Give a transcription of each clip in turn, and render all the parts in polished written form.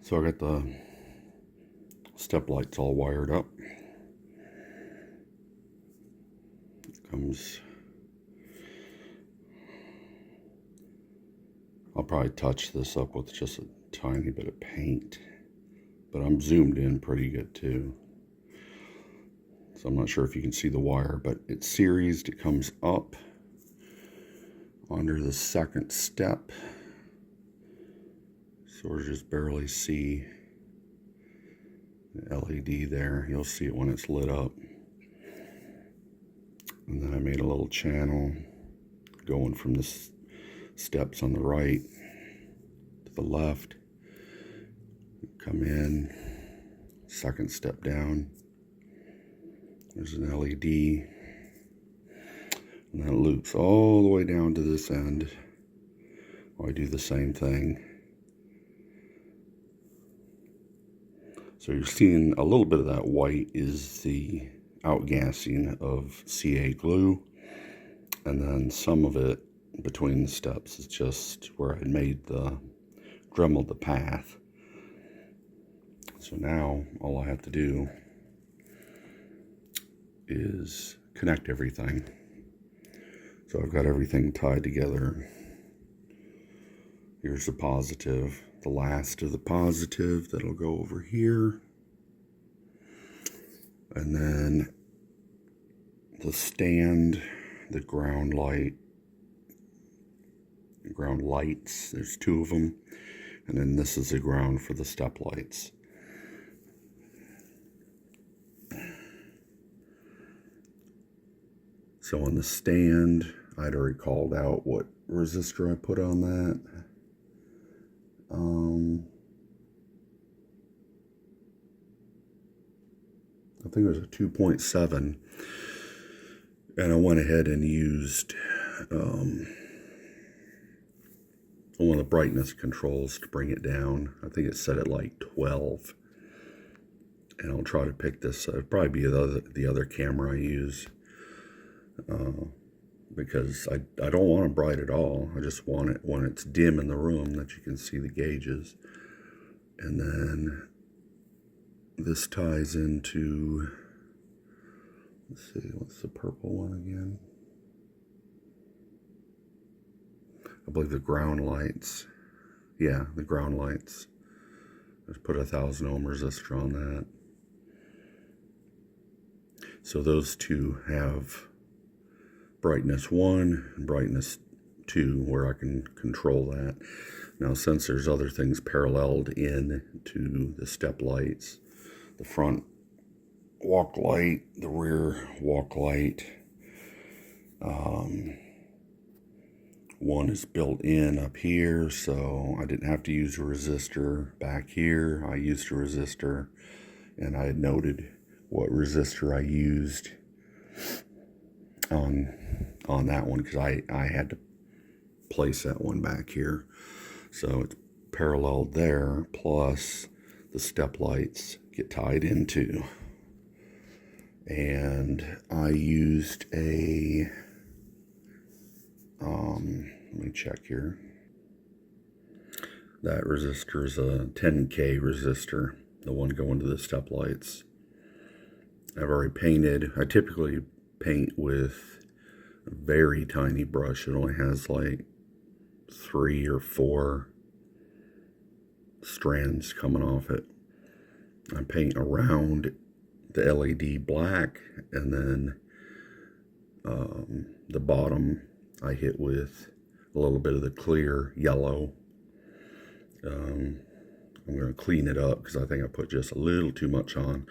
So I got the step lights all wired up. I'll probably touch this up with just a tiny bit of paint, but I'm zoomed in pretty good too. So I'm not sure if you can see the wire, but it's seriesed. It comes up under the second step. So we'll just barely see the LED there. You'll see it when it's lit up. And then I made a little channel going from the steps on the right to the left. Come in, second step down. There's an LED. And that loops all the way down to this end. I do the same thing. So you're seeing a little bit of that white is the outgassing of CA glue, and then some of it between the steps is just where I made dremeled the path. So now all I have to do is connect everything. So I've got everything tied together. Here's the positive, the last of the positive that'll go over here. And then the stand, the ground lights, there's two of them. And then this is the ground for the step lights. So on the stand, I'd already called out what resistor I put on that. I think it was a 2.7, and I went ahead and used one of the brightness controls to bring it down. I think it's set at like 12, and I'll try to pick this. It'll probably be the other camera I use, because I don't want it bright at all. I just want it when it's dim in the room that you can see the gauges. And then this ties into, let's see, what's the purple one again? I believe the ground lights. Yeah, the ground lights. Let's put 1,000 ohm resistor on that. So those two have brightness 1 and brightness 2, where I can control that. Now, since there's other things paralleled in to the step lights, the front walk light, the rear walk light, one is built in up here, so I didn't have to use a resistor. Back here, I used a resistor, and I had noted what resistor I used on that one, because I had to place that one back here. So it's paralleled there, plus the step lights get tied into. And I used a, let me check here. That resistor is a 10K resistor, the one going to the step lights. I've already painted. I typically paint with a very tiny brush. It only has like 3 or 4 strands coming off it. I paint around the LED black, and then the bottom I hit with a little bit of the clear yellow. I'm going to clean it up because I think I put just a little too much on,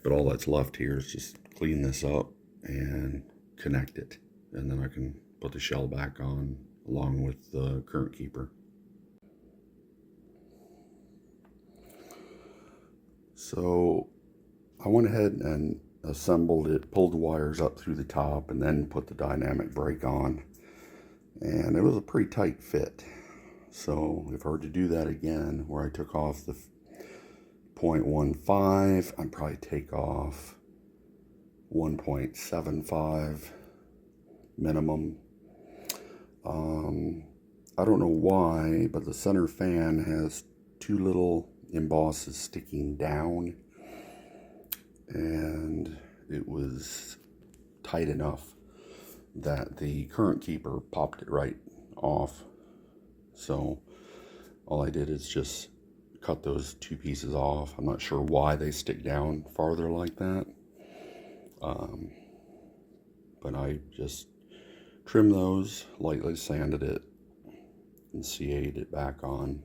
but all that's left here is just clean this up and connect it, and then I can put the shell back on along with the current keeper. So I went ahead and assembled it, pulled the wires up through the top, and then put the dynamic brake on, and it was a pretty tight fit. So if I were to do that again, where I took off the 0.15, I'd probably take off 1.75 minimum. I don't know why, but the center fan has 2 little emboss is sticking down, and it was tight enough that the current keeper popped it right off. So all I did is just cut those two pieces off. I'm not sure why they stick down farther like that, but I just trimmed those, lightly sanded it, and CA'd it back on.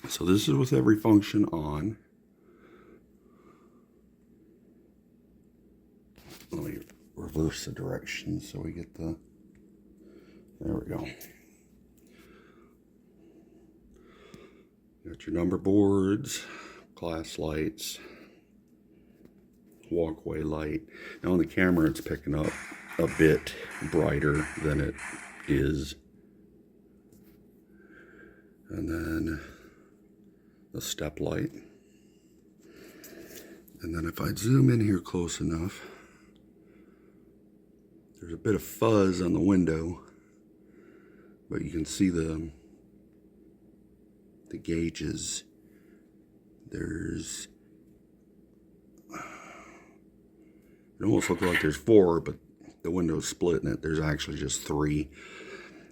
So this is with every function on. Let me reverse the direction so we get the, there we go. Got your number boards, glass lights, walkway light. Now on the camera it's picking up a bit brighter than it is. And then the step light. And then if I zoom in here close enough, there's a bit of fuzz on the window, but you can see the gauges. There's, it almost looks like there's 4, but the window's split in it. There's actually just 3.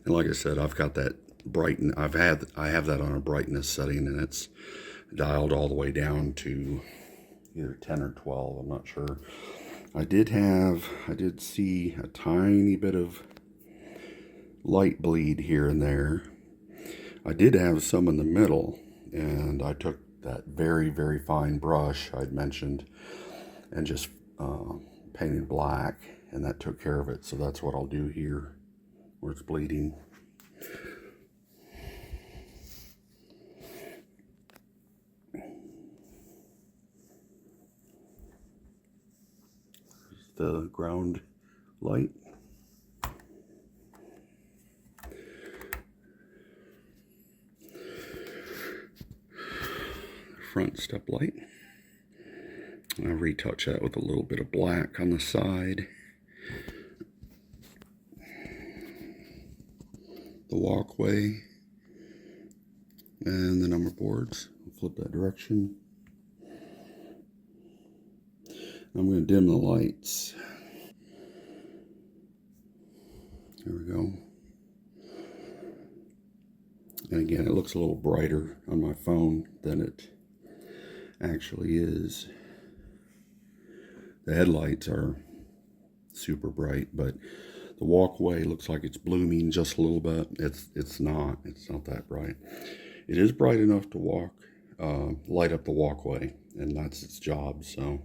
And like I said, I've got that brighten. I have that on a brightness setting, and it's dialed all the way down to either 10 or 12. I'm not sure. I did see a tiny bit of light bleed here and there. I did have some in the middle, and I took that very, very fine brush I'd mentioned and just painted black, and that took care of it. So that's what I'll do here where it's bleeding. The ground light. Front step light. I'll retouch that with a little bit of black on the side. The walkway and the number boards. I'll flip that direction. I'm going to dim the lights. There we go. And again, it looks a little brighter on my phone than it actually is. The headlights are super bright, but the walkway looks like it's blooming just a little bit. It's not that bright. It is bright enough to light up the walkway, and that's its job. So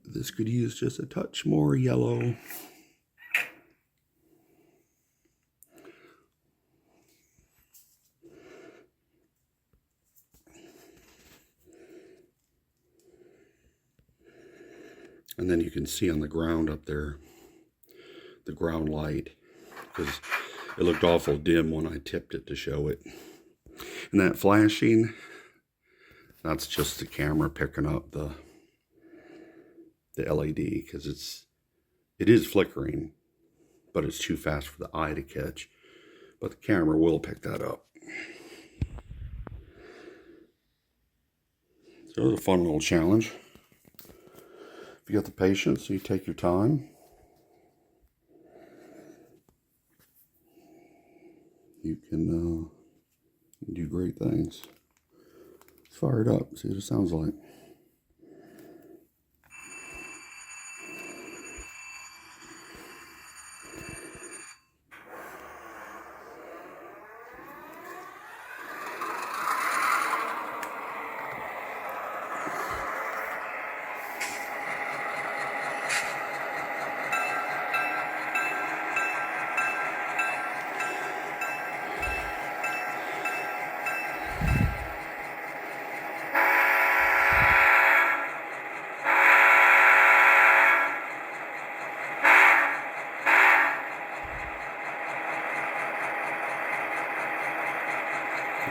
this could use just a touch more yellow. And then you can see on the ground up there, the ground light, because it looked awful dim when I tipped it to show it. And that flashing, that's just the camera picking up the LED, because it is flickering, but it's too fast for the eye to catch. But the camera will pick that up. So it was a fun little challenge. If you got the patience, you take your time. You can do great things. Let's fire it up, see what it sounds like.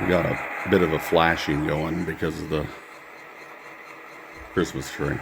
We got a bit of a flashing going because of the Christmas tree.